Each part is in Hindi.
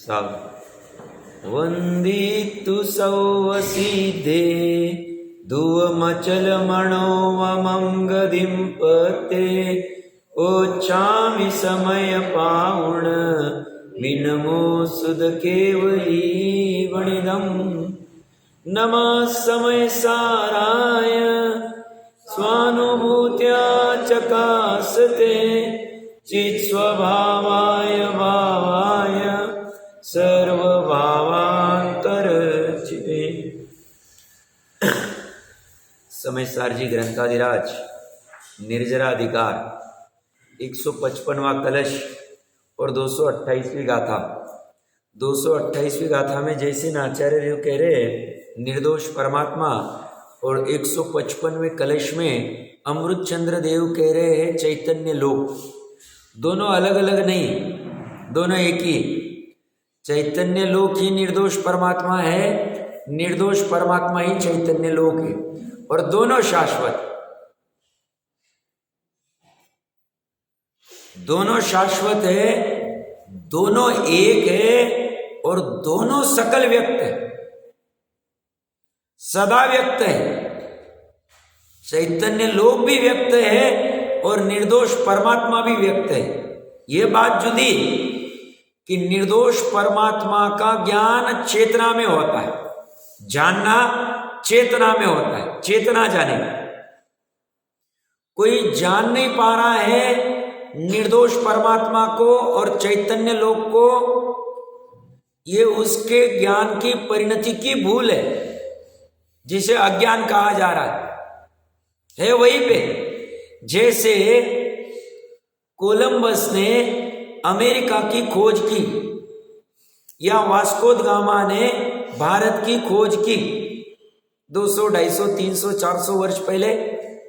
साव वंदितु सौवसीधे धुवमचलमणोवमं पते ओच्छामि समय पावुण विनमो सुध केवली वणिदम् नमः समय साराय स्वानुभूत्या चकासते चित् स्वभावाय भावाय सर्वभावांतरचिते। समय सारजी ग्रंथाधिराज निर्जराधिकार 155वां कलश और 228वीं गाथा। 228वीं गाथा में जैसे आचार्य देव कह रहे निर्दोष परमात्मा, और 155वें कलश में अमृत चंद्र देव कह रहे हैं चैतन्य लोक। दोनों अलग अलग नहीं, दोनों एक ही। चैतन्य लोक ही निर्दोष परमात्मा है, निर्दोष परमात्मा ही चैतन्य लोक है, और दोनों शाश्वत, दोनों शाश्वत है, दोनों एक है, और दोनों सकल व्यक्त है, सदा व्यक्त है। चैतन्य लोक भी व्यक्त है और निर्दोष परमात्मा भी व्यक्त है। यह बात जुदी कि निर्दोष परमात्मा का ज्ञान चेतना में होता है, जानना चेतना में होता है, चेतना जाने। कोई जान नहीं पा रहा है निर्दोष परमात्मा को और चैतन्य लोक को, ये उसके ज्ञान की परिणति की भूल है, जिसे अज्ञान कहा जा रहा है वहीं पे। जैसे कोलंबस ने अमेरिका की खोज की, या वास्को द गामा ने भारत की खोज की 200, 250, 300, 400 वर्ष पहले,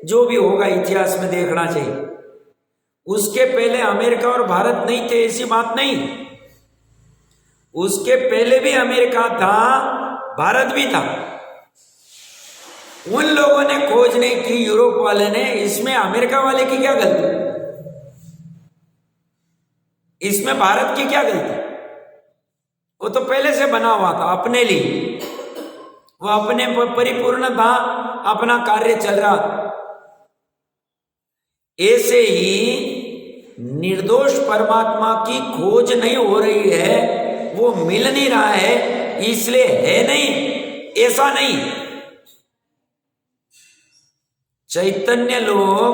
जो भी होगा इतिहास में देखना चाहिए। उसके पहले अमेरिका और भारत नहीं थे, ऐसी बात नहीं। उसके पहले भी अमेरिका था, भारत भी था। उन लोगों ने खोज नहीं की, यूरोप वाले ने। इसमें अमेरिका वाले की क्या गलती, इसमें भारत की क्या गलती? वो तो पहले से बना हुआ था अपने लिए, वो अपने परिपूर्ण था, अपना कार्य चल रहा था। ऐसे ही निर्दोष परमात्मा की खोज नहीं हो रही है, वो मिल नहीं रहा है, इसलिए है नहीं, ऐसा नहीं। चैतन्य लोग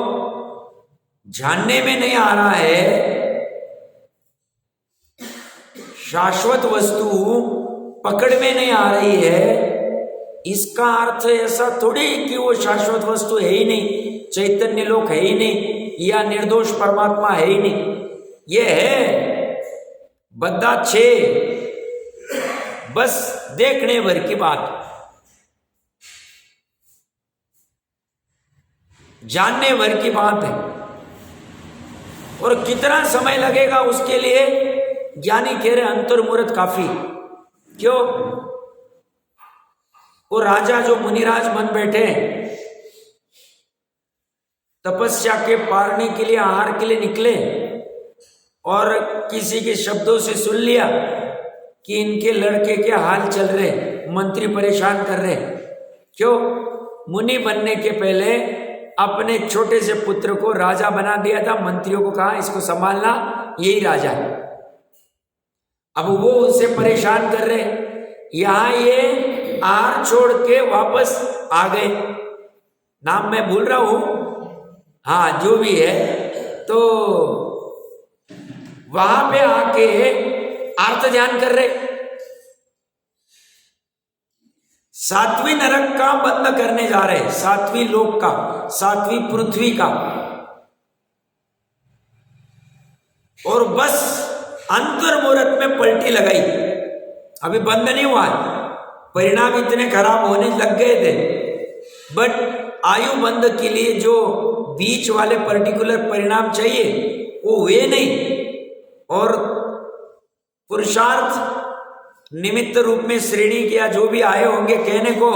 जानने में नहीं आ रहा है, शाश्वत वस्तु पकड़ में नहीं आ रही है। इसका अर्थ ऐसा थोड़ी कि वो शाश्वत वस्तु है ही नहीं, चैतन्य लोक है ही नहीं, या निर्दोष परमात्मा है ही नहीं। ये है बद्दा छे, बस देखने भर की बात, जानने भर की बात है। और कितना समय लगेगा उसके लिए, ज्ञानी कह रहे अंतर्मुहूर्त काफी। क्यों? वो राजा जो मुनिराज बन बैठे, तपस्या के पारने के लिए, आहार के लिए निकले, और किसी के शब्दों से सुन लिया कि इनके लड़के के हाल चल रहे, मंत्री परेशान कर रहे। क्यों? मुनि बनने के पहले अपने छोटे से पुत्र को राजा बना दिया था, मंत्रियों को कहा इसको संभालना, यही राजा है। अब वो उससे परेशान कर रहे, यहां ये आहार छोड़ के वापस आ गए। नाम मैं भूल रहा हूं, हाँ जो भी है, तो वहां पे आके आर्त ध्यान कर रहे। सातवीं नरक का बंद करने जा रहे, सातवीं लोक का, सातवीं पृथ्वी का, और बस अंतर्मुहूर्त में पलटी लगाई। अभी बंद नहीं हुआ है, परिणाम इतने खराब होने लग गए थे, बट आयु बंद के लिए जो बीच वाले पर्टिकुलर परिणाम चाहिए वो हुए नहीं। और पुरुषार्थ निमित्त रूप में श्रेणी किया, जो भी आए होंगे कहने को,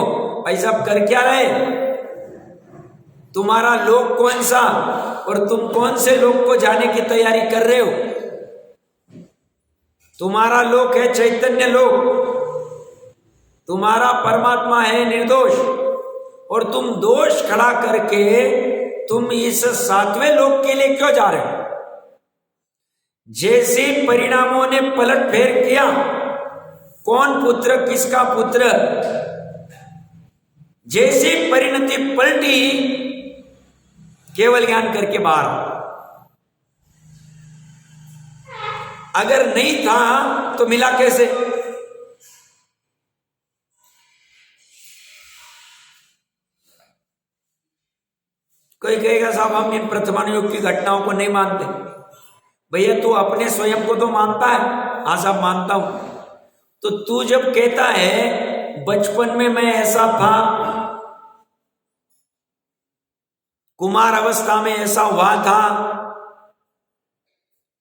भाई साहब कर क्या रहे, तुम्हारा लोक कौन सा और तुम कौन से लोक को जाने की तैयारी कर रहे हो। तुम्हारा लोक है चैतन्य लोक, तुम्हारा परमात्मा है निर्दोष, और तुम दोष खड़ा करके तुम इस सातवें लोक के लिए क्यों जा रहे हो? जैसे परिणामों ने पलट फेर किया, कौन पुत्र किसका पुत्र, जैसी परिणति पलटी, केवल ज्ञान करके बाहर। अगर नहीं था तो मिला कैसे? कोई कहेगा साहब हम इन प्रथमानुयोग की घटनाओं को नहीं मानते। भैया तू अपने स्वयं को तो मानता है? हाँ साहब मानता हूं। तो तू जब कहता है बचपन में मैं ऐसा था, कुमार अवस्था में ऐसा हुआ था,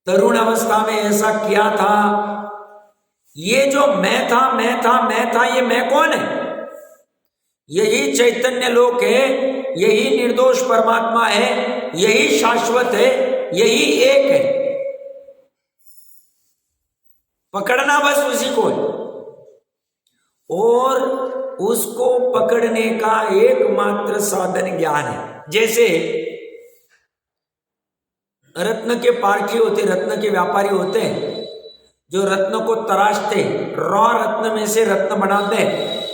तरुण अवस्था में ऐसा किया था, ये जो मैं था मैं था मैं था, ये मैं कौन है? यही चैतन्य लोक है, यही निर्दोष परमात्मा है, यही शाश्वत है, यही एक है। पकड़ना बस उसी को है, और उसको पकड़ने का एकमात्र साधन ज्ञान है। जैसे रत्न के पारखी होते, रत्न के व्यापारी होते हैं, जो रत्न को तराशते, रॉ रत्न में से रत्न बनाते हैं।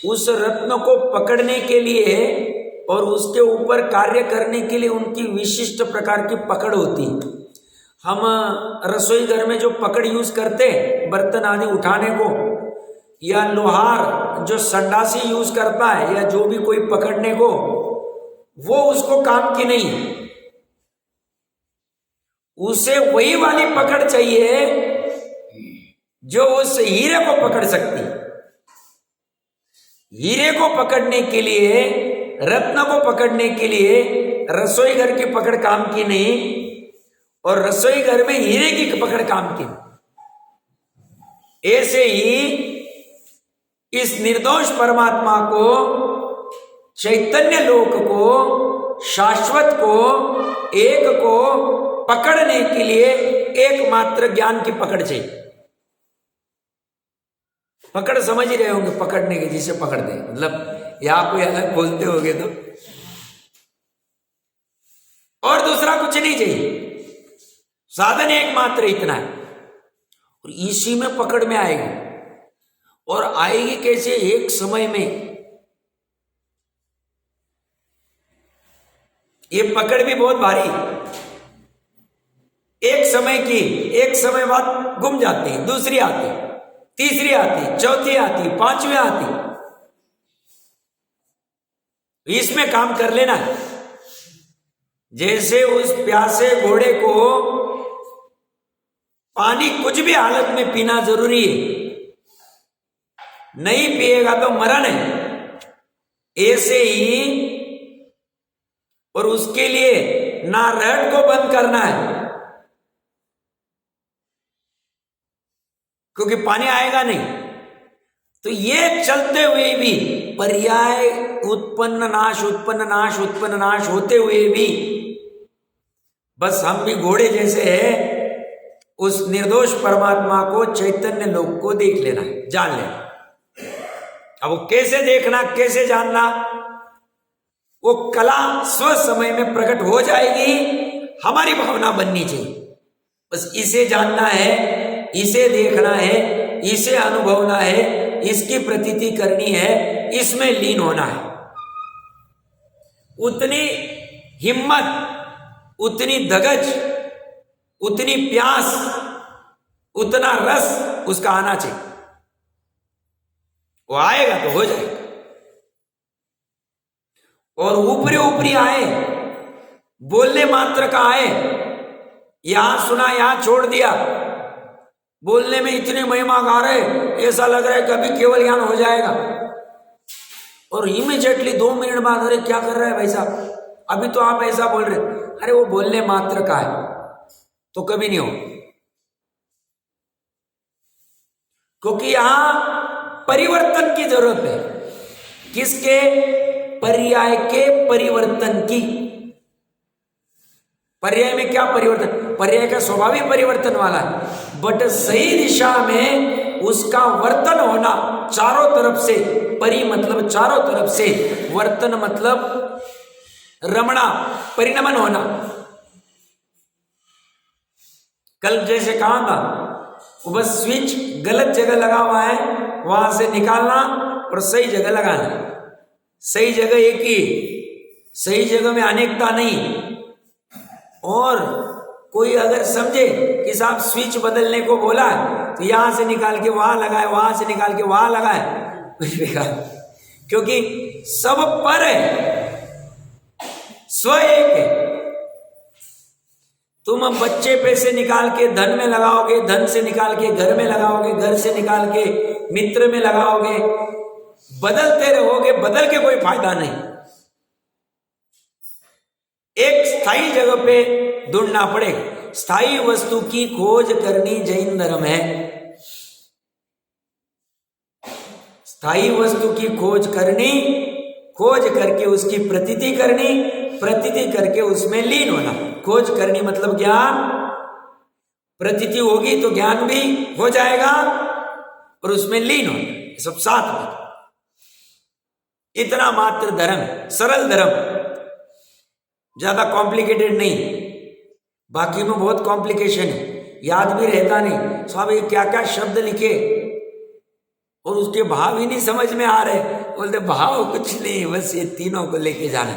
उस रत्न को पकड़ने के लिए और उसके ऊपर कार्य करने के लिए उनकी विशिष्ट प्रकार की पकड़ होती है। हम रसोई घर में जो पकड़ यूज करते हैं बर्तन आदि उठाने को, या लोहार जो संडासी यूज करता है, या जो भी कोई पकड़ने को, वो उसको काम की नहीं है। उसे वही वाली पकड़ चाहिए जो उस हीरे को पकड़ सकती है। हीरे को पकड़ने के लिए, रत्न को पकड़ने के लिए रसोई घर की पकड़ काम की नहीं, और रसोई घर में हीरे की पकड़ काम की। ऐसे ही इस निर्दोष परमात्मा को, चैतन्य लोक को, शाश्वत को, एक को पकड़ने के लिए एकमात्र ज्ञान की पकड़ चाहिए। पकड़ समझ ही रहे होंगे, पकड़ने के, जिसे पकड़ दे, मतलब यहां कोई अलग बोलते होंगे तो। और दूसरा कुछ नहीं चाहिए, साधन एकमात्र इतना है, और इसी में पकड़ में आएगी। और आएगी कैसे? एक समय में ये पकड़ भी बहुत भारी, एक समय की, एक समय बाद गुम जाती है, दूसरी आती, तीसरी आती, चौथी आती, पांचवी आती। इसमें काम कर लेना है। जैसे उस प्यासे घोड़े को पानी कुछ भी हालत में पीना जरूरी है, नहीं पिएगा तो मरण है। ऐसे ही, और उसके लिए नारहट को बंद करना है, क्योंकि पानी आएगा नहीं। तो ये चलते हुए भी पर्याय उत्पन्न नाश उत्पन्न नाश उत्पन्न नाश होते हुए भी, बस हम भी घोड़े जैसे है, उस निर्दोष परमात्मा को, चैतन्य लोक को देख लेना है, जान लेना। अब वो कैसे देखना, कैसे जानना, वो कला स्व समय में प्रकट हो जाएगी। हमारी भावना बननी चाहिए, बस इसे जानना है, इसे देखना है, इसे अनुभवना है, इसकी प्रतीति करनी है, इसमें लीन होना है। उतनी हिम्मत, उतनी धगज, उतनी प्यास, उतना रस उसका आना चाहिए। वो आएगा तो हो जाएगा। और ऊपरी ऊपरी आए, बोलने मात्र का आए, यहां सुना यहां छोड़ दिया, बोलने में इतनी महिमा गा रहे, ऐसा लग रहा है कभी केवल ज्ञान हो जाएगा, और इमीडिएटली 2 मिनट बाद अरे क्या कर रहा है भाई साहब, अभी तो आप ऐसा बोल रहे। अरे वो बोलने मात्र का है, तो कभी नहीं हो, क्योंकि यहां परिवर्तन की जरूरत है। किसके? पर्याय के परिवर्तन की। पर्याय में क्या परिवर्तन, पर्याय का स्वाभाविक परिवर्तन वाला है, बट सही दिशा में उसका वर्तन होना चारों तरफ से, परि मतलब चारों तरफ से, वर्तन मतलब रमणा, परिणमन होना। कल जैसे कहा था, वो बस स्विच गलत जगह लगा हुआ है, वहां से निकालना और सही जगह लगाना। सही जगह एक ही, सही जगह में अनेकता नहीं। और कोई अगर समझे कि साहब स्विच बदलने को बोला है तो यहां से निकाल के वहां लगाए, वहां से निकाल के वहां लगाए, क्योंकि सब पर है, स्व एक है। तुम बच्चे पे से निकाल के धन में लगाओगे, धन से निकाल के घर में लगाओगे, घर से निकाल के मित्र में लगाओगे, बदलते रहोगे, बदल के कोई फायदा नहीं। एक स्थायी जगह पे ढूंढना पड़ेगा। स्थायी वस्तु की खोज करनी जैन धर्म है। स्थायी वस्तु की खोज करनी, खोज करके उसकी प्रतीति करनी, प्रतीति करके उसमें लीन होना। खोज करनी मतलब ज्ञान, प्रतीति होगी तो ज्ञान भी हो जाएगा और उसमें लीन होना, सब साथ में। इतना मात्र धर्म, सरल धर्म, ज्यादा कॉम्प्लिकेटेड नहीं। बाकी में बहुत कॉम्प्लिकेशन है, याद भी रहता नहीं। स्वामी क्या क्या शब्द लिखे और उसके भाव ही नहीं समझ में आ रहे। बोलते भाव कुछ नहीं, बस ये तीनों को लेके जाना।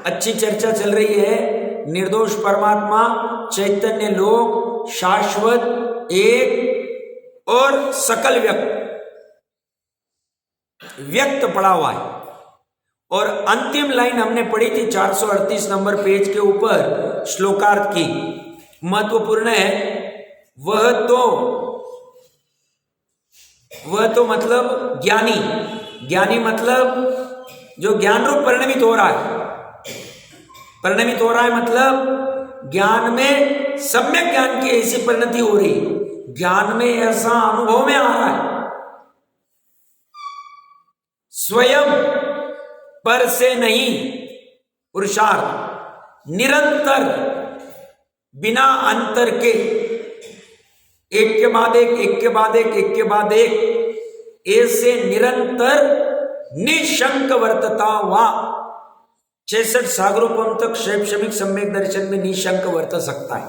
अच्छी चर्चा चल रही है। निर्दोष परमात्मा, चैतन्य लोक, शाश्वत, एक और सकल व्यक्त, व्यक्त पड़ा हुआ है। और अंतिम लाइन हमने पढ़ी थी 438 नंबर पेज के ऊपर, श्लोकार्थ की, महत्वपूर्ण है। वह तो मतलब ज्ञानी, ज्ञानी मतलब जो ज्ञान रूप परिणमित हो रहा है। परिणमित हो रहा है मतलब ज्ञान में, सम्यक ज्ञान की ऐसी परिणति हो रही, ज्ञान में ऐसा अनुभव में आ रहा है, स्वयं पर से नहीं, पुरुषार्थ निरंतर, बिना अंतर के, एक के बाद एक, एक के बाद एक, एक के बाद एक, ऐसे निरंतर निशंक वर्तता वा 66 सागरोपम तक शैक्षणिक सम्यक दर्शन में निशंक वर्त सकता है।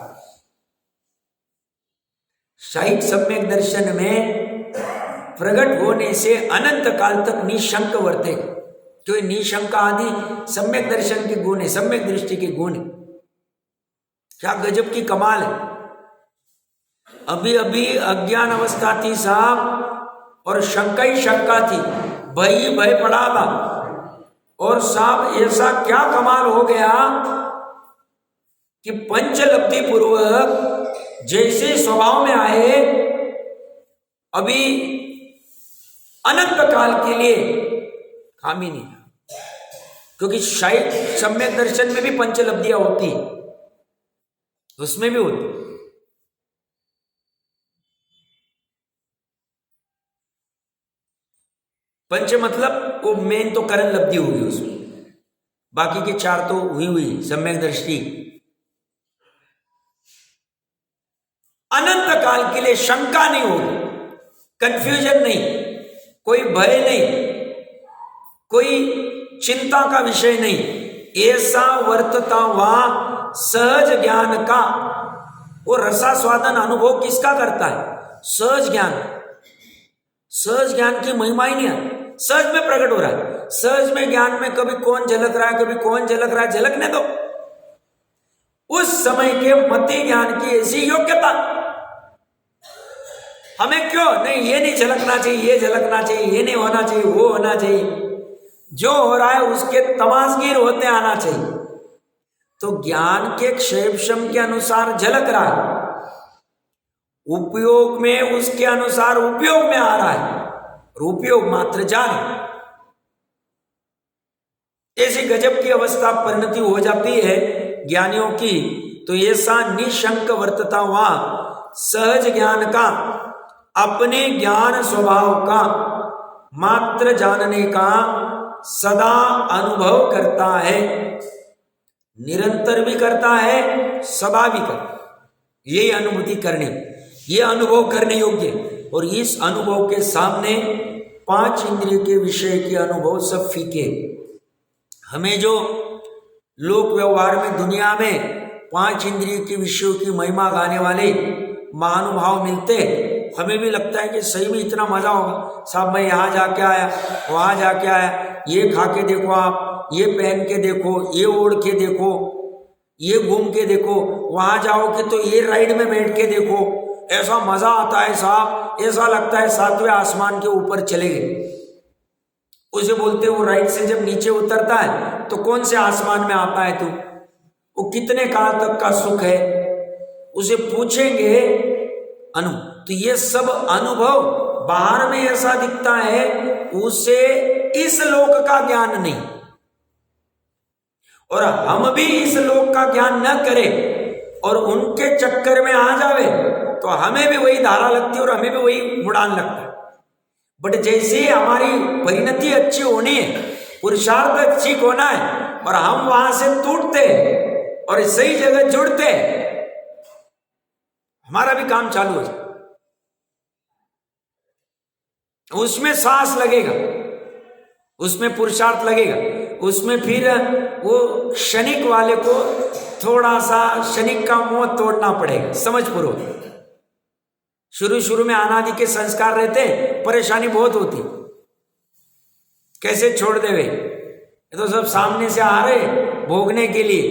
शाइक सम्यक दर्शन में प्रकट होने से अनंत काल तक निशंक वर्ते। तो निशंक आदि सम्यक दर्शन के गुण है, सम्यक दृष्टि के गुण है। क्या गजब की कमाल है। अभी अभी अज्ञान अवस्था थी साहब, और शंका ही शंका थी, भय ही भय पड़ा था। और साहब ऐसा क्या कमाल हो गया कि पंचलब्धि पूर्वक जैसे स्वभाव में आए, अभी अनंत काल के लिए खामी नहीं। क्योंकि शायद सम्यक दर्शन में भी पंचलब्धियां होती, उसमें भी होती। पंच मतलब वो मेन तो करण लब्धि होगी उसमें, बाकी के चार तो हुई सम्यक दृष्टि। अनंत काल के लिए शंका नहीं होगी, कंफ्यूजन नहीं, कोई भय नहीं, कोई चिंता का विषय नहीं। ऐसा वर्तता हुआ सहज ज्ञान का, वो रसास्वादन अनुभव किसका करता है? सहज ज्ञान। सहज ज्ञान की महिमा ही नहीं है, सहज में प्रकट हो रहा है। सहज में ज्ञान में कभी कौन झलक रहा है, कभी कौन झलक रहा है, झलकने दो। उस समय के मति ज्ञान की ऐसी योग्यता, हमें क्यों नहीं, ये नहीं झलकना चाहिए, ये झलकना चाहिए, ये नहीं होना चाहिए, वो होना चाहिए। जो हो रहा है उसके तमाशगीर होते आना चाहिए। तो ज्ञान के क्षेपशम के अनुसार झलक रहा है, उपयोग में उसके अनुसार उपयोग में आ रहा है, और उपयोग मात्र जान। ऐसी गजब की अवस्था परिणति हो जाती है ज्ञानियों की। तो ऐसा निशंक वर्तता हुआ सहज ज्ञान का, अपने ज्ञान स्वभाव का मात्र जानने का सदा अनुभव करता है। निरंतर भी करता है, सदा भी करता है। यही अनुभूति करने, ये अनुभव करने योग्य। और इस अनुभव के सामने 5 इंद्रिय के विषय के अनुभव सब फीके। हमें जो लोक व्यवहार में दुनिया में 5 इंद्रिय के विषयों की महिमा गाने वाले महानुभाव मिलते, हमें भी लगता है कि सही में इतना मजा होगा। साहब मैं यहाँ जाके आया, वहाँ जाके आया, ये खा के देखो आप, ये पहन के देखो, ये ओढ़ के देखो, ये घूम के देखो, वहाँ जाओगे तो ये राइड में बैठ के देखो, ऐसा मजा आता है साहब, ऐसा लगता है 7वें आसमान के ऊपर चले गए। उसे बोलते वो राइड से जब नीचे उतरता है तो कौन से आसमान में आता है तू, वो कितने काल तक का सुख है, उसे पूछेंगे अनु। तो ये सब अनुभव बाहर में ऐसा दिखता है, उसे इस लोक का ज्ञान नहीं। और हम भी इस लोक का ज्ञान न करें और उनके चक्कर में आ जावे तो हमें भी वही धारा लगती है और हमें भी वही उड़ान लगता है। बट जैसे हमारी परिणति अच्छी होनी है, पुरुषार्थ अच्छी होना है, और हम वहां से टूटते और सही जगह जुड़ते, हमारा भी काम चालू हो जाए। उसमें सांस लगेगा, उसमें पुरुषार्थ लगेगा, उसमें फिर वो क्षणिक वाले को थोड़ा सा क्षणिक का मोह तोड़ना पड़ेगा, समझ पूर्वक। शुरू शुरू में अनादि के संस्कार रहते, परेशानी बहुत होती, कैसे छोड़ देवे। ये तो सब सामने से आ रहे भोगने के लिए,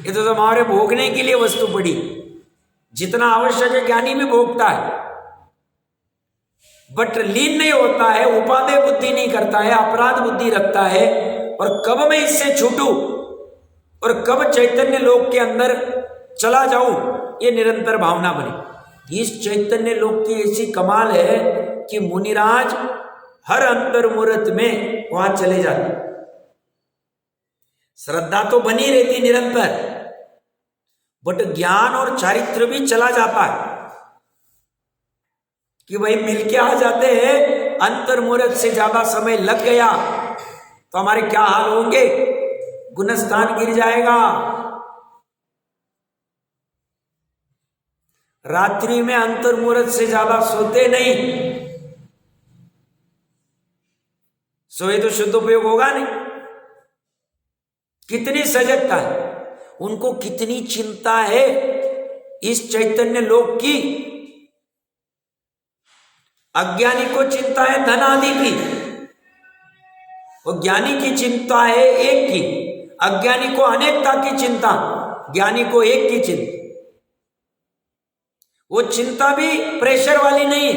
ये तो सब हमारे भोगने के लिए वस्तु पड़ी। जितना आवश्यक है ज्ञानी में भोगता है, बट लीन नहीं होता है, उपादेय बुद्धि नहीं करता है, अपराध बुद्धि रखता है। और कब मैं इससे छूटूं और कब चैतन्य लोक के अंदर चला जाऊं, ये निरंतर भावना बनी। इस चैतन्य लोक की ऐसी कमाल है कि मुनिराज हर अंतर मुहूर्त में वहां चले जाते। श्रद्धा तो बनी रहती निरंतर, बट ज्ञान और चारित्र भी चला जाता है कि भाई मिलके आ जाते हैं। अंतर मुहूर्त से ज्यादा समय लग गया तो हमारे क्या हाल होंगे, गुणस्थान गिर जाएगा। रात्रि में अंतर मुहूर्त से ज्यादा सोते नहीं, सोए तो शुद्ध उपयोग होगा नहीं। कितनी सजगता है उनको, कितनी चिंता है इस चैतन्य लोक की। अज्ञानी को चिंता है धन आदि की, और ज्ञानी की चिंता है एक की। अज्ञानी को अनेकता की चिंता, ज्ञानी को एक की चिंता। वो चिंता भी प्रेशर वाली नहीं,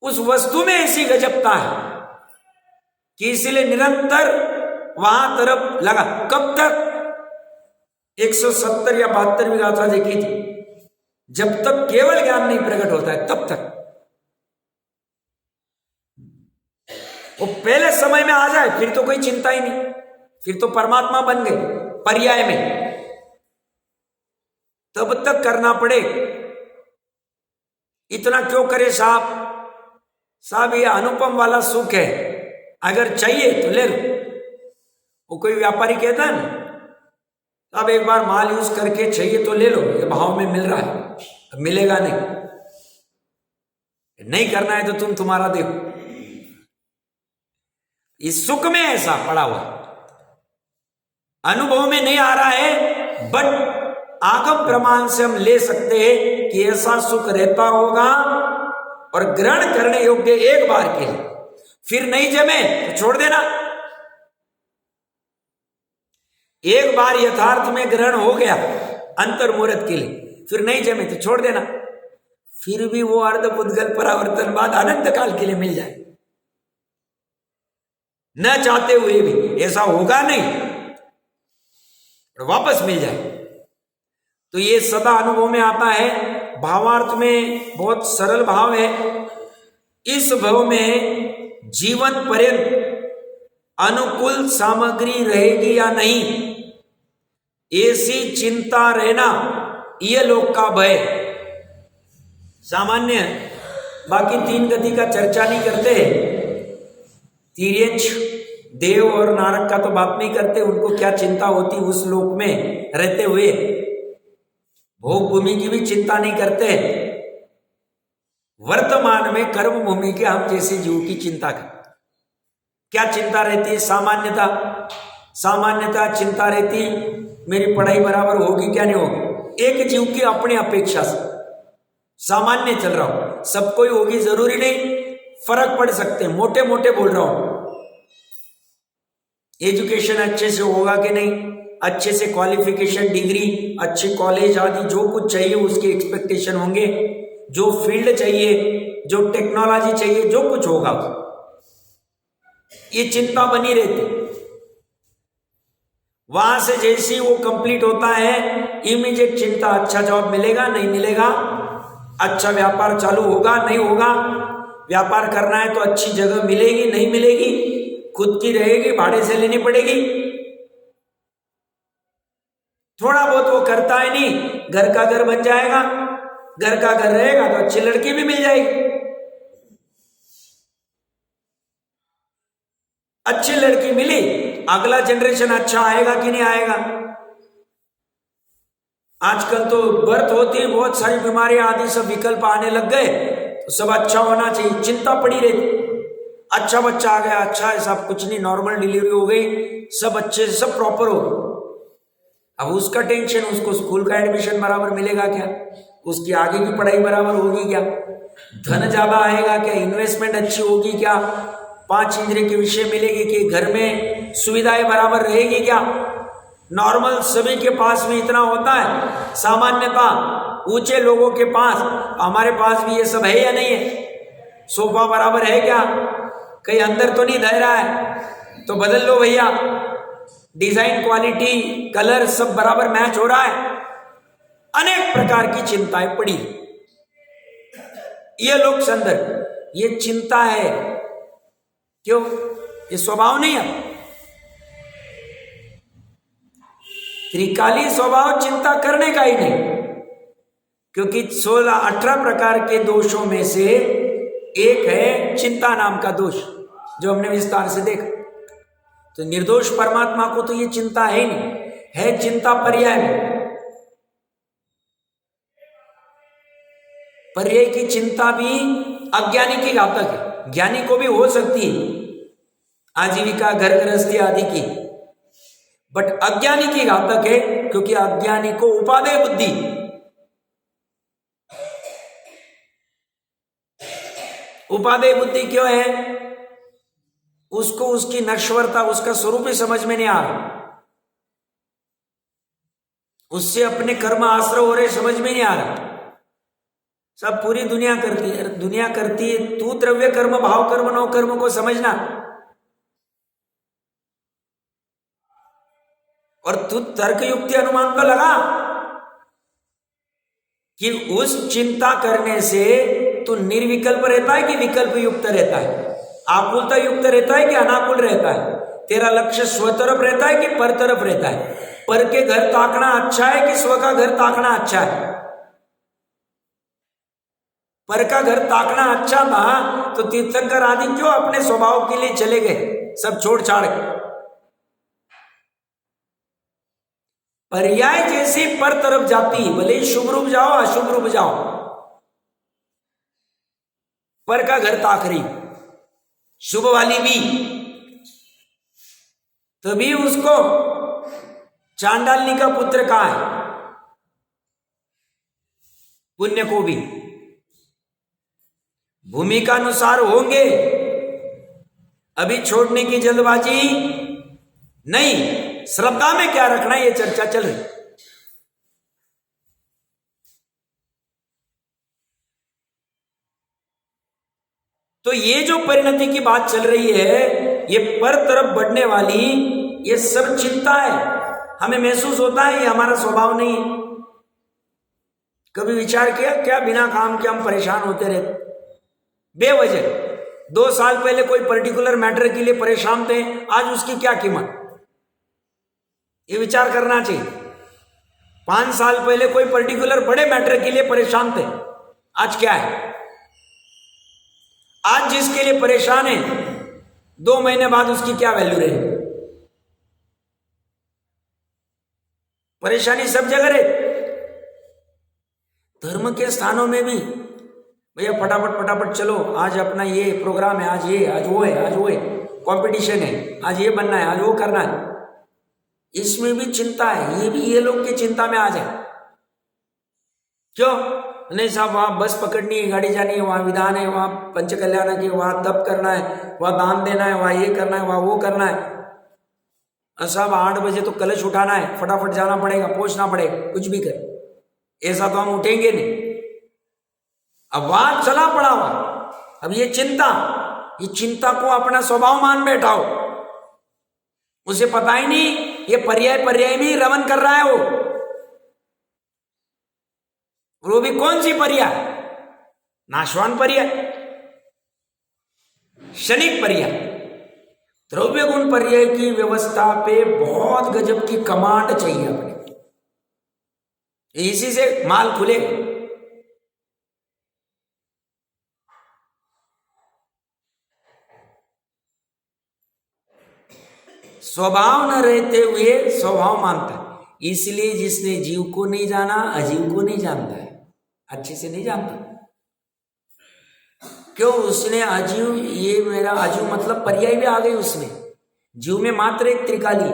उस वस्तु में ऐसी गजबता है कि इसलिए निरंतर वहां तरफ लगा। कब तक? 170 या 72वीं गाथा देखी थी, जब तक केवल ज्ञान नहीं प्रकट होता है तब तक। वो पहले समय में आ जाए फिर तो कोई चिंता ही नहीं, फिर तो परमात्मा बन गए पर्याय में। तब तक करना पड़े। इतना क्यों करे साहब? साहब ये अनुपम वाला सुख है, अगर चाहिए तो ले लो। वो कोई व्यापारी कहता है ना, अब एक बार माल यूज करके चाहिए तो ले लो, ये भाव में मिल रहा है, अब मिलेगा नहीं, नहीं करना है तो तुम्हारा देखो। इस सुख में ऐसा पड़ा हुआ, अनुभव में नहीं आ रहा है, बट आगम प्रमाण से हम ले सकते हैं कि ऐसा सुख रहता होगा और ग्रहण करने योग्य एक बार के लिए। फिर नहीं जमे तो छोड़ देना। एक बार यथार्थ में ग्रहण हो गया अंतर मुहूर्त के लिए, फिर नहीं जमे तो छोड़ देना। फिर भी वो अर्ध पुद्गल परावर्तन बाद अनंत काल के लिए मिल जाए, न चाहते हुए भी ऐसा होगा नहीं, वापस मिल जाए। तो ये सदा अनुभव में आता है। भावार्थ में बहुत सरल भाव है। इस भाव में जीवन पर्यंत अनुकूल सामग्री रहेगी या नहीं, ऐसी चिंता रहना, यह लोक का भय। सामान्य बाकी 3 गति का चर्चा नहीं करते, तिर्यंच देव और नारक का तो बात नहीं करते, उनको क्या चिंता होती उस लोक में रहते हुए, भोग भूमि की भी चिंता नहीं करते। वर्तमान में कर्म भूमि के हम जैसे जीव की चिंता कर, क्या चिंता रहती है? सामान्यता चिंता रहती मेरी पढ़ाई बराबर होगी क्या नहीं होगी, एक जीव की अपनी अपेक्षा से सामान्य चल रहा हूं, सबको ही होगी जरूरी नहीं, फर्क पड़ सकते, मोटे मोटे बोल रहा हूं। एजुकेशन अच्छे से होगा कि नहीं, अच्छे से क्वालिफिकेशन, डिग्री, अच्छे कॉलेज आदि जो कुछ चाहिए उसके एक्सपेक्टेशन होंगे, जो फील्ड चाहिए, जो टेक्नोलॉजी चाहिए, जो कुछ होगा, ये चिंता बनी रहती। वहां से जैसे ही वो कंप्लीट होता है इमीडिएट चिंता, अच्छा जॉब मिलेगा नहीं मिलेगा, अच्छा व्यापार चालू होगा नहीं होगा, व्यापार करना है तो अच्छी जगह मिलेगी नहीं मिलेगी, खुद की रहेगी भाड़े से लेनी पड़ेगी। थोड़ा बहुत वो करता है नहीं, घर का घर बन जाएगा, घर का घर रहेगा तो अच्छी लड़की भी मिल जाएगी, अच्छी लड़की मिली, अगला जनरेशन अच्छा आएगा कि नहीं आएगा। आजकल तो बर्थ होती है, बहुत सारी बीमारियां आदि सब विकल्प आने लग गए, तो सब अच्छा होना चाहिए, चिंता पड़ी रहती, अच्छा बच्चा आ गया, अच्छा है, सब कुछ नहीं, नॉर्मल डिलीवरी हो गई, सब अच्छे से सब प्रॉपर हो गई। अब उसका टेंशन, उसको स्कूल का एडमिशन बराबर मिलेगा क्या, उसकी आगे की पढ़ाई बराबर होगी क्या, धन ज्यादा आएगा क्या, इन्वेस्टमेंट अच्छी होगी क्या, 5 इंद्रिय के विषय मिलेगी कि घर में सुविधाएं बराबर रहेगी क्या। नॉर्मल सभी के पास में इतना होता है, सामान्यता ऊंचे लोगों के पास, हमारे पास भी ये सब है या नहीं है, सोफा बराबर है क्या, कहीं अंदर तो नहीं दह रहा है तो बदल लो भैया, डिजाइन, क्वालिटी, कलर सब बराबर मैच हो रहा है, अनेक प्रकार की चिंताएं पड़ी। ये लोग संदर्भ, ये चिंता है, क्यों, ये स्वभाव नहीं है, त्रिकाली स्वभाव चिंता करने का ही नहीं, क्योंकि 16-18 प्रकार के दोषों में से एक है चिंता नाम का दोष, जो हमने विस्तार से देखा। तो निर्दोष परमात्मा को तो ये चिंता है ही नहीं, है चिंता पर्याय में, पर्याय की चिंता भी अज्ञानी की घातक है, ज्ञानी को भी हो सकती है आजीविका, घर गृहस्थी आदि की, बट अज्ञानी की घातक है, क्योंकि अज्ञानी को उपादेय बुद्धि, उपादेय बुद्धि क्यों है, उसको उसकी नश्वरता, उसका स्वरूप ही समझ में नहीं आ रहा, उससे अपने कर्म आश्रय हो रहे समझ में नहीं आ रहा। सब पूरी दुनिया करती है, तू द्रव्य कर्म, भाव कर्म, नौ कर्म को समझना, और तू तर्क युक्ति अनुमान तो लगा कि उस चिंता करने से तू निर्विकल्प रहता है कि विकल्प युक्त रहता है, आकुलता युक्त रहता है कि अनाकुल रहता है, तेरा लक्ष्य स्व तरफ रहता है कि पर तरफ रहता है, पर के घर ताकना अच्छा है कि स्व का घर ताकना अच्छा है। पर का घर ताकना अच्छा था तो तीर्थंकर आदि क्यों अपने स्वभाव के लिए चले गए, सब छोड़ छाड़ के, पर्याय जैसे पर तरफ जाती, भले ही शुभ रूप जाओ अशुभ रूप जाओ, पर का घर ताक रही, शुभ वाली भी, तभी उसको चांडालनी का पुत्र कहा है, पुण्य को भी भूमिका अनुसार होंगे, अभी छोड़ने की जल्दबाजी नहीं, श्रद्धा में क्या रखना है, ये चर्चा चल रही। तो ये जो परिणति की बात चल रही है, ये पर तरफ बढ़ने वाली ये सब चिंता है, हमें महसूस होता है ये हमारा स्वभाव नहीं है। कभी विचार किया क्या बिना काम के हम परेशान होते रहते बेवजह? 2 साल पहले कोई पर्टिकुलर मैटर के लिए परेशान थे, आज उसकी क्या कीमत, ये विचार करना चाहिए। 5 साल पहले कोई पर्टिकुलर बड़े मैटर के लिए परेशान थे, आज क्या है? आज जिसके लिए परेशान है 2 महीने बाद उसकी क्या वैल्यू रहेगी? परेशानी सब जगह रहे। धर्म के स्थानों में भी भैया फटाफट फटाफट चलो, आज अपना ये प्रोग्राम है, आज ये, आज वो है, आज वो है, कंपटीशन है, आज ये बनना है, आज वो करना है। इसमें भी चिंता है, ये भी ये लोग की चिंता में आ जाए। क्यों? नहीं साहब, वहां बस पकड़नी है, गाड़ी जानी है, वहां विधान है, वहां पंचकल्याण की, वहां तप करना है, वहां दान देना है, वहां ये करना है, वहां वो करना है। साहब 8 बजे तो कलश उठाना है, फटाफट जाना पड़ेगा, पहुंचना पड़ेगा, कुछ भी कर, ऐसा तो हम उठेंगे नहीं। अब वहां चला पड़ा हुआ। अब ये चिंता को अपना स्वभाव मान बैठा हो, उसे पता ही नहीं ये पर्याय में रमन कर रहा है वो भी कौन सी पर्याय? नाशवान पर्याय, क्षणिक पर्याय। द्रव्य गुण पर्याय की व्यवस्था पे बहुत गजब की कमांड चाहिए अपने, इसी से माल खुलेगा। स्वभाव न रहते हुए स्वभाव मानता है। इसलिए जिसने जीव को नहीं जाना अजीव को नहीं जानता है, अच्छे से नहीं जानता। क्यों? उसने अजीव, ये मेरा अजीव मतलब पर्याय भी आ गई उसमें। जीव में मात्र एक त्रिकाली,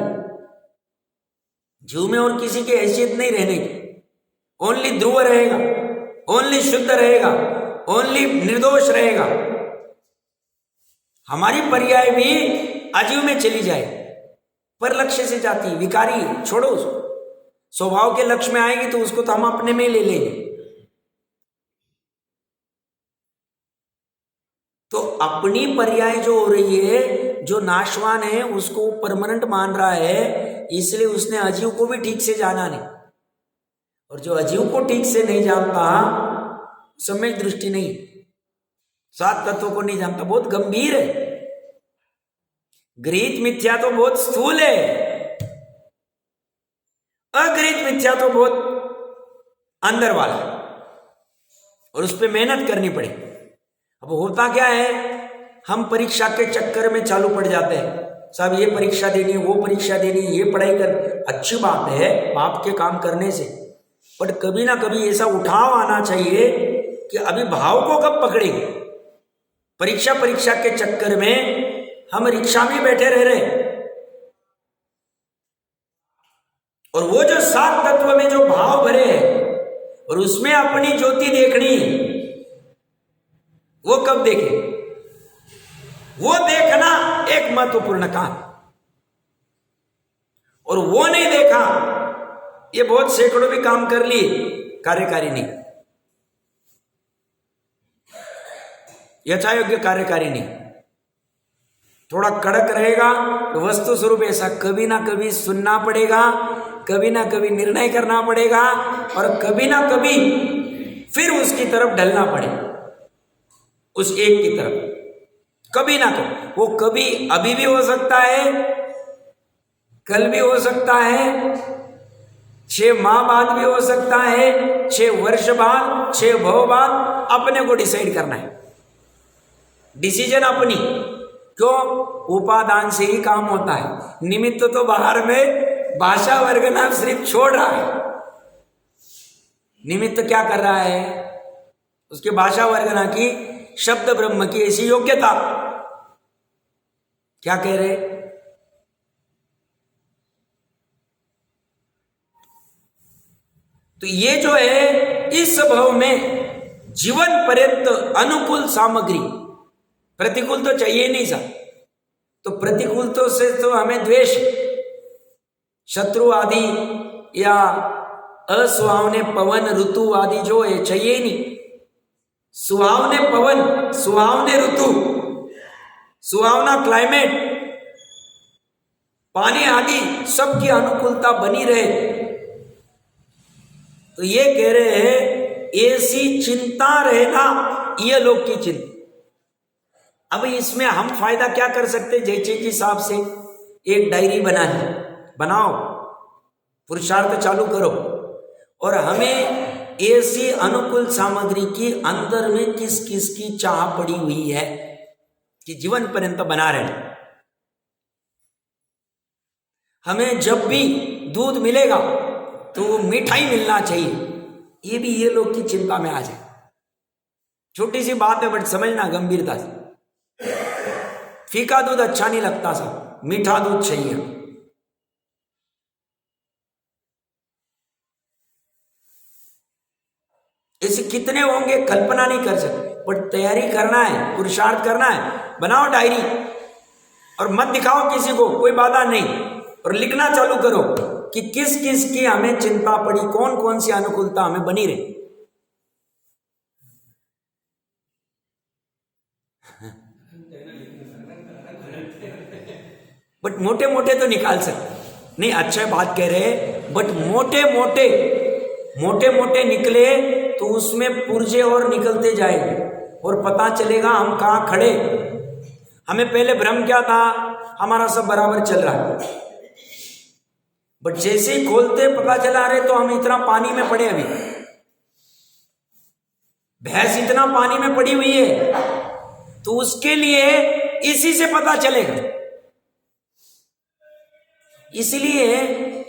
जीव में और किसी की हैसियत नहीं रहने की। ओनली ध्रुव रहेगा, ओनली शुद्ध रहेगा, ओनली निर्दोष रहेगा। हमारी पर्याय भी अजीव में चली जाए, पर लक्ष्य से जाती, विकारी, छोड़ो उसको। स्वभाव के लक्ष्य में आएगी तो उसको तो हम अपने में ले लेंगे। तो अपनी पर्याय जो हो रही है, जो नाशवान है, उसको परमानेंट मान रहा है, इसलिए उसने अजीव को भी ठीक से जाना नहीं। और जो अजीव को ठीक से नहीं जानता, सम्यक दृष्टि नहीं, 7 तत्वों को नहीं जानता, बहुत गंभीर है। गृहीत मिथ्या तो बहुत स्थूल है, अगृहीत मिथ्या तो बहुत अंदर वाला है, और उस पर मेहनत करनी पड़े। अब होता क्या है, हम परीक्षा के चक्कर में चालू पड़ जाते हैं। साहब ये परीक्षा देनी है, वो परीक्षा देनी है, ये पढ़ाई कर। अच्छी बात है बाप के काम करने से, बट कभी ना कभी ऐसा उठाव आना चाहिए कि अभी भाव को कब पकड़ेंगे। परीक्षा के चक्कर में हम रिक्शा में बैठे रह रहे, और वो जो 7 तत्व में जो भाव भरे हैं और उसमें अपनी ज्योति देखनी, वो कब देखे? वो देखना एक महत्वपूर्ण काम, और वो नहीं देखा, ये बहुत सैकड़ों भी काम कर लिए, कार्यकारी नहीं, यथायोग्य कार्यकारी नहीं। थोड़ा कड़क रहेगा तो वस्तु स्वरूप ऐसा कभी ना कभी सुनना पड़ेगा, कभी ना कभी निर्णय करना पड़ेगा, और कभी ना कभी फिर उसकी तरफ ढलना पड़ेगा, उस एक की तरफ। कभी ना कभी, वो कभी अभी भी हो सकता है, कल भी हो सकता है, 6 माह बाद भी हो सकता है, 6 वर्ष बाद, 6 भव बाद। अपने को डिसाइड करना है, डिसीजन अपनी। क्यों? उपादान से ही काम होता है। निमित्त तो बाहर में भाषा वर्गना सिर्फ छोड़ रहा है, निमित्त क्या कर रहा है? उसके भाषा वर्गना की, शब्द ब्रह्म की ऐसी योग्यता। क्या कह रहे? तो ये जो है, इस भव में जीवन पर्यंत अनुकूल सामग्री, प्रतिकूल तो चाहिए नहीं सा। तो प्रतिकूल तो से तो हमें द्वेष, शत्रु आदि या असुहावने पवन ऋतु आदि जो है चाहिए ही नहीं। सुहावने पवन, सुहावने ऋतु, सुहावना क्लाइमेट, पानी आदि सबकी अनुकूलता बनी रहे। तो ये कह रहे हैं ऐसी चिंता रहना, ये लोग की चिंता। अब इसमें हम फायदा क्या कर सकते? जयचंद जी साहब से एक डायरी बनाओ, पुरुषार्थ चालू करो, और हमें ऐसी अनुकूल सामग्री की अंदर में किस किस की चाह पड़ी हुई है, कि जीवन पर्यंत बना रहे। हमें जब भी दूध मिलेगा तो वो मीठा ही मिलना चाहिए, ये भी ये लोग की चिंता में आ जाए। छोटी सी बात है बट समझना गंभीरता से। फीका दूध अच्छा नहीं लगता साहब, मीठा दूध चाहिए। ऐसे कितने होंगे कल्पना नहीं कर सकते, बट तैयारी करना है, पुरुषार्थ करना है। बनाओ डायरी और मत दिखाओ किसी को, कोई बाधा नहीं, और लिखना चालू करो कि किस किस की हमें चिंता पड़ी, कौन कौन सी अनुकूलता हमें बनी रही। बट मोटे मोटे तो निकाल सकते नहीं, अच्छा बात कह रहे हैं, बट मोटे मोटे निकले तो उसमें पुर्जे और निकलते जाएंगे और पता चलेगा हम कहाँ खड़े। हमें पहले भ्रम क्या था, हमारा सब बराबर चल रहा है, बट जैसे ही खोलते पता चला रहे तो हम इतना पानी में पड़े। अभी भैंस इतना पानी में पड़ी हुई है, तो उसके लिए इसी से पता चलेगा। इसलिए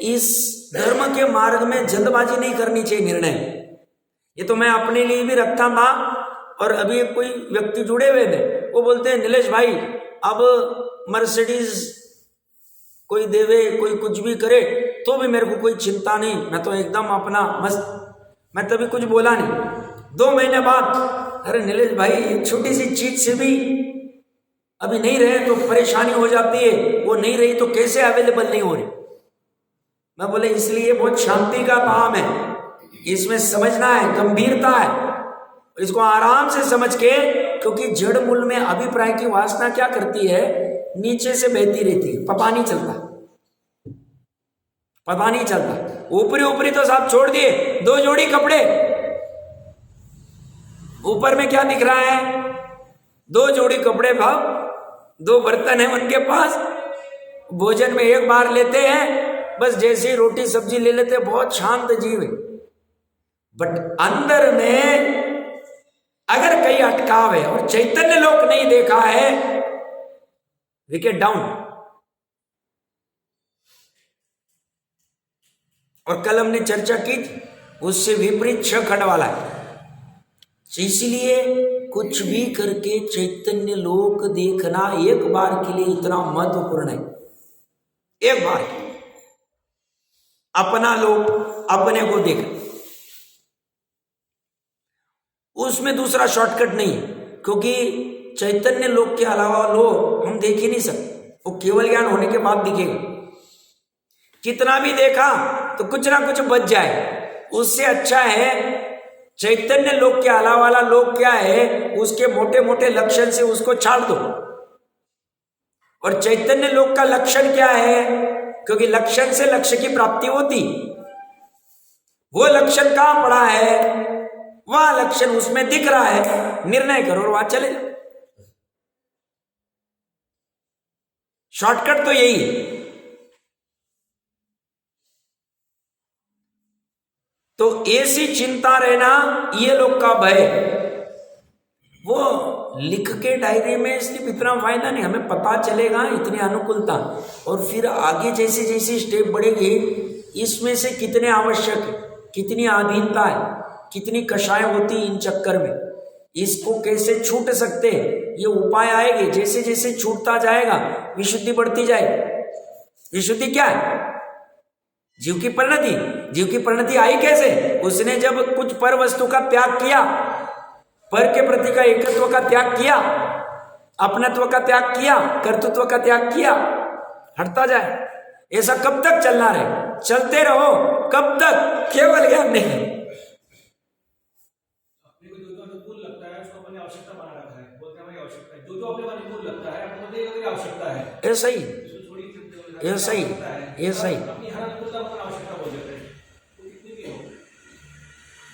इस धर्म के मार्ग में जल्दबाजी नहीं करनी चाहिए निर्णय। ये तो मैं अपने लिए भी रखता था, और अभी एक कोई व्यक्ति जुड़े हुए थे, वो बोलते हैं नीलेश भाई अब मर्सिडीज कोई देवे, कोई कुछ भी करे तो भी मेरे को कोई चिंता नहीं, मैं तो एकदम अपना मस्त। मैं तभी कुछ बोला नहीं। 2 महीने बाद, अरे नीलेश भाई छोटी सी चीज से भी अभी नहीं रहे तो परेशानी हो जाती है, वो नहीं रही तो कैसे अवेलेबल नहीं हो रही। मैं बोले इसलिए बहुत शांति का काम है, इसमें समझना है, गंभीरता है, इसको आराम से समझ के, क्योंकि जड़ मूल में अभिप्राय की वासना क्या करती है, नीचे से बहती रहती है, पता नहीं चलता। ऊपरी तो साहब छोड़ दिए, 2 जोड़ी कपड़े, ऊपर में क्या दिख रहा है, 2 जोड़ी कपड़े भाव, 2 बर्तन है उनके पास, भोजन में एक बार लेते हैं बस, जैसी रोटी सब्जी ले लेते हैं, बहुत शांत जीव है। बट अंदर में अगर कहीं अटकाव है और चैतन्य लोक नहीं देखा है, विकेट डाउन। और कल हमने चर्चा की, उससे विपरीत 6 खंड वाला है। इसलिए कुछ भी करके चैतन्य लोक देखना एक बार के लिए इतना महत्वपूर्ण है। एक बार अपना लोक, अपने को देख, उसमें दूसरा शॉर्टकट नहीं, क्योंकि चैतन्य लोक के अलावा लोग हम देख ही नहीं सकते, वो केवल ज्ञान होने के बाद दिखेगा। कितना भी देखा तो कुछ ना कुछ बच जाए, उससे अच्छा है चैतन्य लोक के अलावा वाला लोक क्या है, उसके मोटे मोटे लक्षण से उसको छाड़ दो। और चैतन्य लोक का लक्षण क्या है, क्योंकि लक्षण से लक्ष्य की प्राप्ति होती, वो लक्षण कहां पड़ा है, वह लक्षण उसमें दिख रहा है, निर्णय करो और वहां चले। शॉर्टकट तो यही है। तो ऐसी चिंता रहना, ये लोग का भय, वो लिख के डायरी में सिर्फ इतना फायदा नहीं, हमें पता चलेगा इतनी अनुकूलता, और फिर आगे जैसे जैसे स्टेप बढ़ेगी, इसमें से कितने आवश्यक है, कितनी अधीनता है, कितनी कषाय होती इन चक्कर में, इसको कैसे छूट सकते हैं, ये उपाय आएंगे। जैसे जैसे छूटता जाएगा विशुद्धि बढ़ती जाएगी। विशुद्धि क्या है, जीव की परिणति। जीव की परिणति आई कैसे, उसने जब कुछ पर वस्तु का त्याग किया, पर के प्रति का एकत्व का त्याग किया, अपनत्व का त्याग किया, कर्तृत्व का त्याग किया, हटता जाए। ऐसा कब तक चलना रहे, चलते रहो, कब तक, केवल ज्ञान नहीं। ऐसा ही, ऐसा ही, ऐसा ही,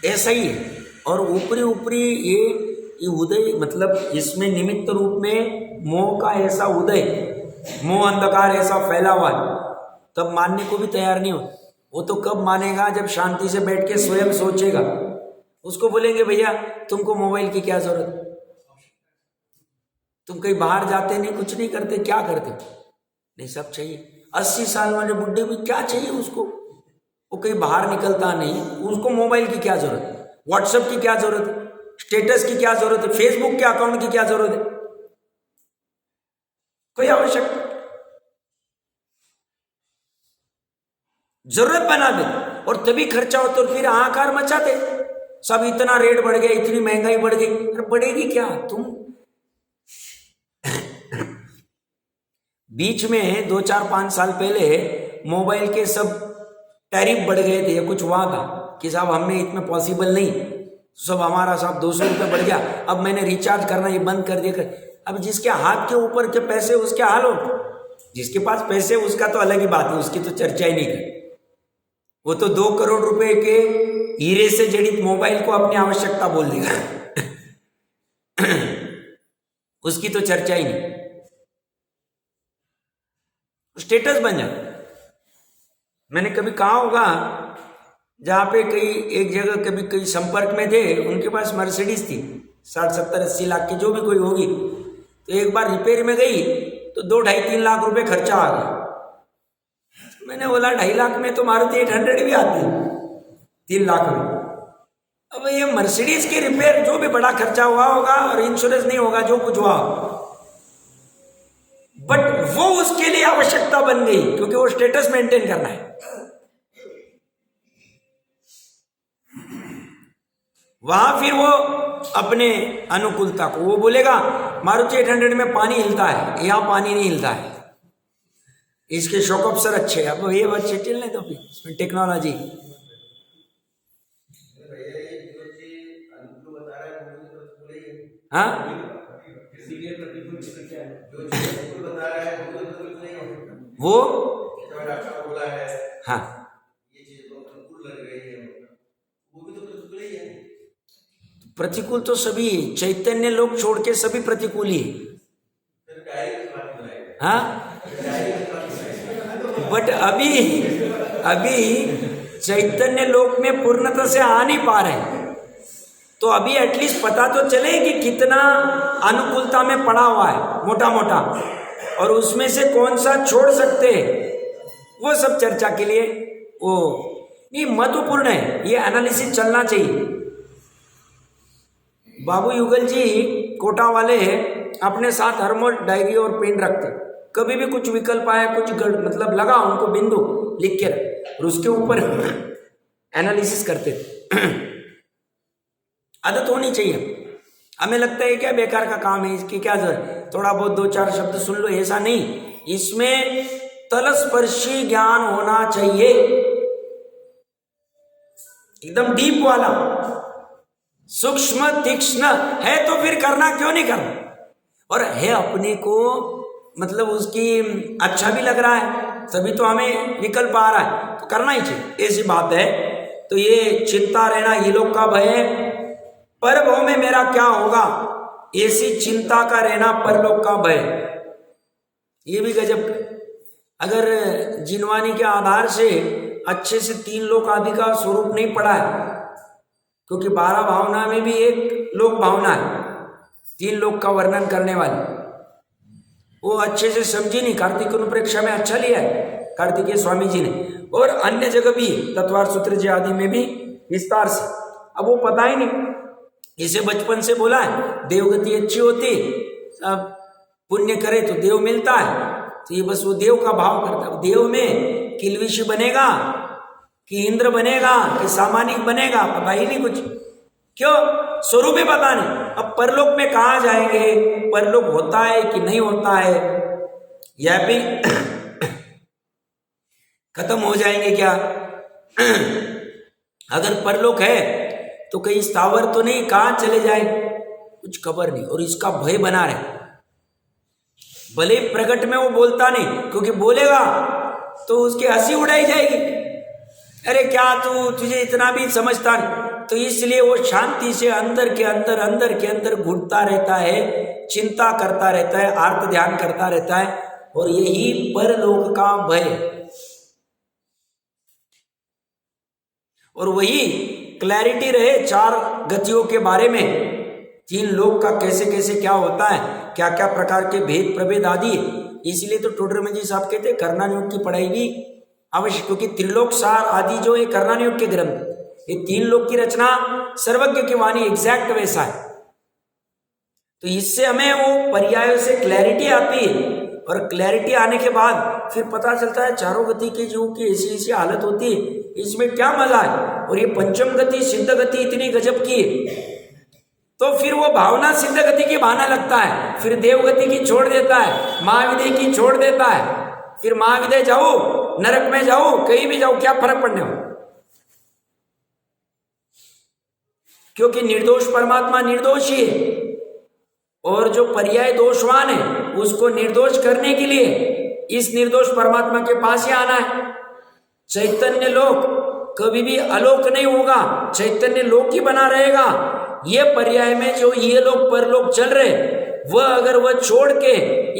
ऐसा ही है। और ऊपरी ऊपरी ये उदय, मतलब इसमें निमित्त रूप में मोह का ऐसा उदय, मोह अंधकार ऐसा फैला हुआ है, तब मानने को भी तैयार नहीं हो। वो तो कब मानेगा, जब शांति से बैठ के स्वयं सोचेगा। उसको बोलेंगे भैया तुमको मोबाइल की क्या जरूरत, तुम कहीं बाहर जाते नहीं, कुछ नहीं करते, क्या करते? नहीं, सब चाहिए। 80 साल वाले बुढ़े भी क्या चाहिए उसको? वो कहीं बाहर निकलता नहीं, उसको मोबाइल की क्या जरूरत है, व्हाट्सएप की क्या जरूरत है, स्टेटस की क्या जरूरत है, फेसबुक के अकाउंट की क्या जरूरत है? कोई आवश्यकता। जरूरत बना दे और तभी खर्चा हो, तो फिर हाहाकार मचाते सब, इतना रेट बढ़ गया, इतनी महंगाई बढ़ गई। अरे बढ़ेगी क्या? तुम बीच में 2-4-5 साल पहले मोबाइल के सब टैरिफ बढ़ गए थे, या कुछ हुआ था कि साहब हमें इतना पॉसिबल नहीं, सब हमारा साहब 200 रुपये बढ़ गया, अब मैंने रिचार्ज करना ये बंद कर दिया। अब जिसके हाथ के ऊपर के पैसे उसके हाल हो, जिसके पास पैसे उसका तो अलग ही बात है, उसकी तो चर्चा ही नहीं कर। वो तो 2 करोड़ रुपए के हीरे से जड़ित मोबाइल को अपनी आवश्यकता बोल देगा उसकी तो चर्चा ही नहीं, स्टेटस बन जाए। मैंने कभी कहा होगा, जहाँ पे कई एक जगह कभी कई संपर्क में थे, उनके पास मर्सिडीज थी 60-70-80 लाख की, जो भी कोई होगी, तो एक बार रिपेयर में गई तो 2-2.5-3 लाख रुपए खर्चा आ गया। मैंने बोला 2.5 लाख में तो मारुति 800 भी आती है, 3 लाख में। अब ये मर्सिडीज की रिपेयर, जो भी बड़ा खर्चा हुआ होगा और इंश्योरेंस नहीं होगा, जो कुछ हुआ, बट वो उसके लिए आवश्यकता बन गई, क्योंकि वो स्टेटस मेंटेन करना है। वहां फिर वो अपने अनुकूलता को, वो बोलेगा मारुति 800 में पानी हिलता है, यहां पानी नहीं हिलता है, इसके शॉक ऑब्जर अच्छे हैं। अब ये बच्चे चलने तो फिर इसमें टेक्नोलॉजी। हाँ, वो हाँ, प्रतिकूल तो सभी, चैतन्य लोग छोड़ के सभी प्रतिकूल ही। हाँ, बट अभी चैतन्य लोक में पूर्णता से आ नहीं पा रहे, तो अभी एटलीस्ट पता तो चले कि कितना अनुकूलता में पड़ा हुआ है मोटा मोटा, और उसमें से कौन सा छोड़ सकते हैं, वो सब चर्चा के लिए वो नहीं महत्वपूर्ण है। ये एनालिसिस चलना चाहिए। बाबू युगल जी कोटा वाले अपने साथ हर डायरी और पेन रखते, कभी भी कुछ विकल्प आया, कुछ मतलब लगा उनको बिंदु लिख के रख, और उसके ऊपर एनालिसिस करते थे। आदत होनी चाहिए। हमें लगता है क्या बेकार का काम है, इसकी क्या जरूरत, थोड़ा बहुत 2-4 शब्द सुन लो, ऐसा नहीं। इसमें तलस्पर्शी ज्ञान होना चाहिए, एकदम डीप वाला, सूक्ष्म तीक्ष्ण है, तो फिर करना क्यों नहीं करना, और है अपने को मतलब उसकी अच्छा भी लग रहा है, तभी तो हमें विकल्प आ रहा है, तो करना ही चाहिए, ऐसी बात है। तो ये चिंता रहना, ये लोग का भय, परभव में मेरा क्या होगा, ऐसी चिंता का रहना, परलोक का भय, ये भी गजब। अगर जिनवानी के आधार से अच्छे से 3 लोक आदि का स्वरूप नहीं पढ़ा है, क्योंकि 12 भावना में भी एक लोक भावना है, 3 लोक का वर्णन करने वाली, वो अच्छे से समझी नहीं। कार्तिक अनुप्रेक्षा में अच्छा लिया है कार्तिकेय स्वामी जी ने, और अन्य जगह भी तत्वार सूत्र जी आदि में भी विस्तार से। अब वो पता ही नहीं, इसे बचपन से बोला है देवगति अच्छी होती, अब पुण्य करे तो देव मिलता है, तो ये बस वो देव का भाव करता है। देव में किलविशी बनेगा कि इंद्र बनेगा कि सामानिक बनेगा, पता ही नहीं कुछ, क्यों, स्वरूप ही पता नहीं। अब परलोक में कहाँ जाएंगे, परलोक होता है कि नहीं होता है, यह भी खत्म हो जाएंगे क्या? अगर परलोक है तो कहीं स्थावर तो नहीं, कहाँ चले जाए कुछ खबर नहीं, और इसका भय बना रहे। भले प्रकट में वो बोलता नहीं, क्योंकि बोलेगा तो उसकी हंसी उड़ाई जाएगी, अरे क्या तुझे इतना भी समझता नहीं, तो इसलिए वो शांति से अंदर के अंदर घुटता रहता है, चिंता करता रहता है, आर्त ध्यान करता रहता है, और यही परलोक का भय। और वही क्लैरिटी रहे 4 गतियों के बारे में, तीन लोक का कैसे कैसे क्या होता है, क्या क्या प्रकार के भेद प्रभेद आदि। इसीलिए तो टोडरमल जी साहब कहते हैं कर्णानुयोग की पढ़ाई भी अवश्य, क्योंकि त्रिलोक सार आदि जो है कर्णानुयोग के ग्रंथ, ये तीन लोक की रचना सर्वज्ञ की वाणी एग्जैक्ट वैसा है। तो इससे हमें वो पर्यायों से क्लैरिटी आती है, और क्लैरिटी आने के बाद फिर पता चलता है चारों गति के जीवों की ऐसी ऐसी हालत होती है, इसमें क्या मजा है। और ये पंचम गति सिद्ध गति इतनी गजब की है, तो फिर वो भावना सिद्ध गति की बहाना लगता है, फिर देव गति की छोड़ देता है, महाविदय की छोड़ देता है, फिर महाविदय जाओ नरक में जाओ कहीं भी जाओ क्या फर्क पड़ने हो, क्योंकि निर्दोष परमात्मा निर्दोष ही है। और जो पर्याय दोषवान है उसको निर्दोष करने के लिए इस निर्दोष परमात्मा के पास ही आना है। चैतन्य लोक कभी भी अलोक नहीं होगा, चैतन्य लोक ही बना रहेगा। ये पर्याय में जो ये लोग परलोक चल रहे, वह अगर वह छोड़ के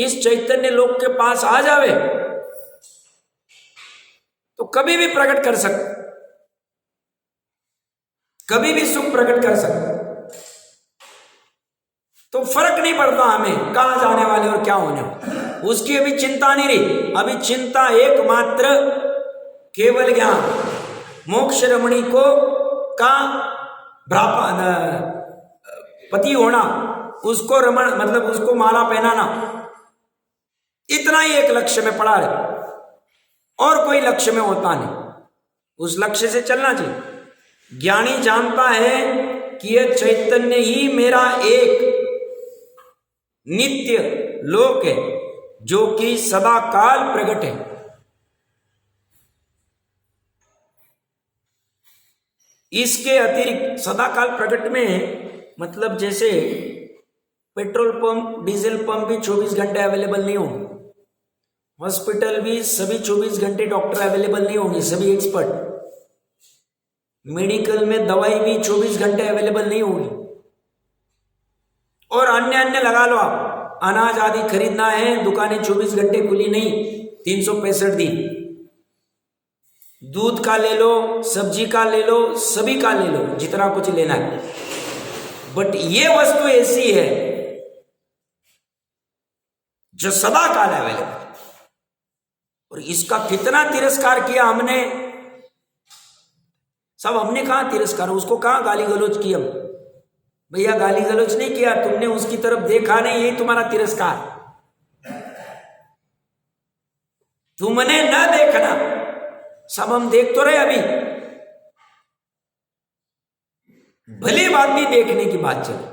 इस चैतन्य लोक के पास आ जावे तो कभी भी प्रकट कर सकते, कभी भी सुख प्रकट कर सकते। तो फर्क नहीं पड़ता हमें कहां जाने वाले और क्या होने वाले, उसकी अभी चिंता नहीं रही। अभी चिंता एकमात्र केवल ज्ञान, मोक्ष रमणी को का पति होना, उसको रमण मतलब उसको माला पहनाना, इतना ही एक लक्ष्य में पड़ा रहे, और कोई लक्ष्य में होता नहीं। उस लक्ष्य से चलना चाहिए। ज्ञानी जानता है कि यह चैतन्य ही मेरा एक नित्य लोक है जो कि सदा काल प्रकट है। इसके अतिरिक्त सदा काल प्रकट में मतलब जैसे पेट्रोल पंप डीजल पंप भी 24 घंटे अवेलेबल नहीं होंगे, हॉस्पिटल भी सभी 24 घंटे डॉक्टर अवेलेबल नहीं होंगे, सभी एक्सपर्ट, मेडिकल में दवाई भी 24 घंटे अवेलेबल नहीं होगी, और अन्य अन्य लगा लो आप, अनाज आदि खरीदना है दुकानें 24 घंटे खुली नहीं, 365 दिन, दूध का ले लो, सब्जी का ले लो, सभी का ले लो, जितना कुछ लेना है। बट ये वस्तु ऐसी है जो सदा काल अवेलेबल, और इसका कितना तिरस्कार किया हमने, सब हमने कहा तिरस्कार, उसको कहा गाली गलौज की। हम भैया गाली गलौज नहीं किया, तुमने उसकी तरफ देखा नहीं, यही तुम्हारा तिरस्कार। तुमने न देखना, सब हम देख तो रहे, अभी भली बात भी देखने की बात चली।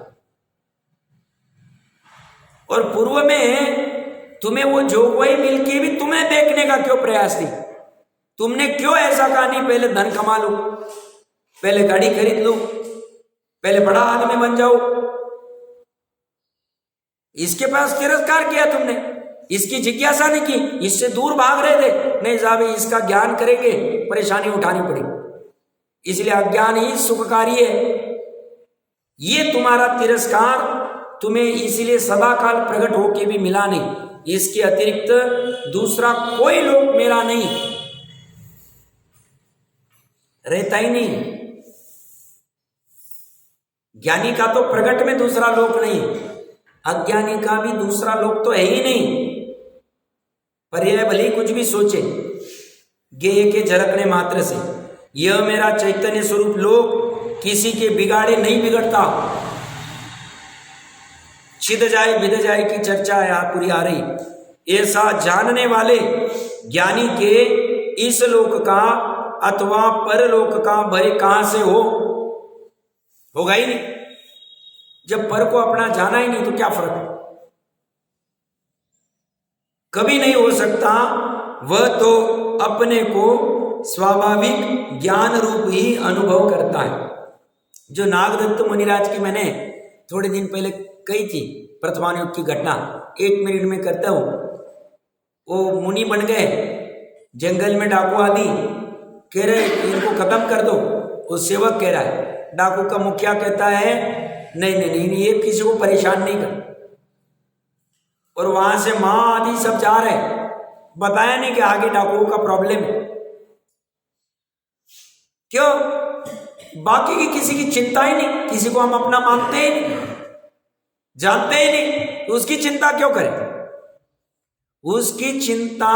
और पूर्व में तुम्हें वो जोगवाई मिलके भी तुम्हें देखने का क्यों प्रयास थी? तुमने क्यों ऐसा कहा नहीं पहले धन कमा लो, पहले गाड़ी खरीद लो, पहले बड़ा आदमी बन जाओ? इसके पास तिरस्कार किया तुमने, इसकी जिज्ञासा नहीं की, इससे दूर भाग रहे थे। नहीं साहब, इसका ज्ञान करेंगे परेशानी उठानी पड़ेगी, इसलिए अज्ञान ही सुखकारी है। ये तुम्हारा तिरस्कार तुम्हें इसलिए सदा काल प्रकट होके भी मिला नहीं, इसके अतिरिक्त दूसरा कोई लोक मेरा नहीं, रहता ही नहीं। ज्ञानी का तो प्रकट में दूसरा लोक नहीं, अज्ञानी का भी दूसरा लोक तो है ही नहीं। पर्याय भले कुछ भी सोचे, गेय के झलकने मात्र से यह मेरा चैतन्य स्वरूप लोक किसी के बिगाड़े नहीं बिगड़ता। छिद जाए बिद जाए की चर्चा यहाँ पूरी आ रही। ऐसा जानने वाले ज्ञानी के इस लोक का अथवा परलोक का भय कहां से होगा ही नहीं। जब पर को अपना जाना ही नहीं तो क्या फर्क है? कभी नहीं हो सकता। वह तो अपने को स्वाभाविक ज्ञान रूप ही अनुभव करता है। जो नागदत्त मुनिराज की मैंने थोड़े दिन पहले कही थी प्रथमानुयोग की घटना, 1 मिनट में करता हूं। वो मुनि बन गए, जंगल में डाकू आदि कह रहे इनको खत्म कर दो। वो सेवक कह रहा है, डाकू का मुखिया कहता है नहीं नहीं नहीं, ये किसी को परेशान नहीं कर। और वहां से मां आदि सब जा रहे, बताया नहीं कि आगे डाकुओं का प्रॉब्लम है। क्यों? बाकी की किसी की चिंता ही नहीं, किसी को हम अपना मानते ही नहीं। जानते ही नहीं तो उसकी चिंता क्यों करें? उसकी चिंता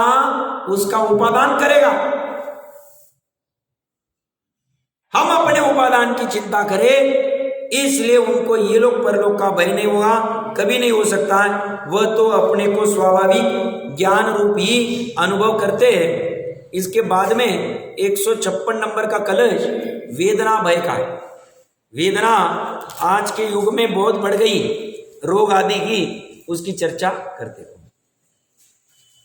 उसका उपादान करेगा। हम अपने उपादान की चिंता करें, इसलिए उनको ये लोग परलोक का भय नहीं होगा, कभी नहीं हो सकता है। वह तो अपने को स्वाभाविक ज्ञान रूप ही अनुभव करते हैं। इसके बाद में 156 नंबर का कलश वेदना भय का है। वेदना आज के युग में बहुत बढ़ गई, रोग आदि की, उसकी चर्चा करते हैं।